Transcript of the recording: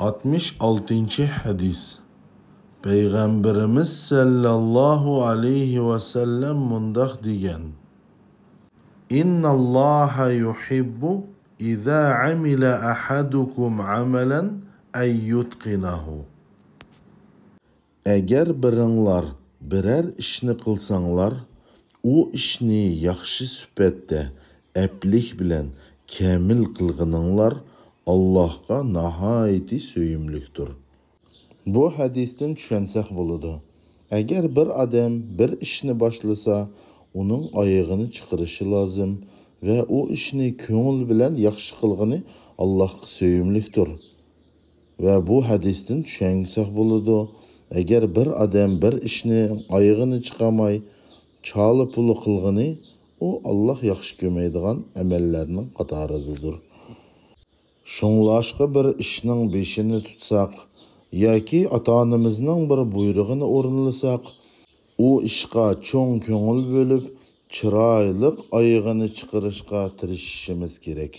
66. hadis. Peygamberimiz sallallahu aleyhi ve sellem mundaq degan: İnnallaha yuhibbu iza amila ahadukum amalan ay yutqinahu. Agar biringlar birer ishni qilsanglar, u ishni yaxshi sifatda, aplik bilan kamil qilganinglar Allohga nihoyat söyümlükdür. Bu hadisdan tushunsak bo'ladi. Agar bir odam bir ishni boshlasa, uning oyog'ini chiqarishi lozim va u ishni ko'ngil bilan yaxshi qilgani Allohga söyümlükdür. Va bu hadisdan tushunsak bo'ladi. Agar bir odam bir ishni oyog'ini chiqarmay, chala puli qilgani, u Alloh yaxshi ko'rmaydigan amallarning qatoridir. Şunlaşqa bir ishning beshini tutsak, yoki ota-onamizning bir buyrug'ini o'rinlasak, u ishqa cho'ng ko'ngil bo'lib, chiroyli oyog'ini chiqarishga tirishishimiz kerak.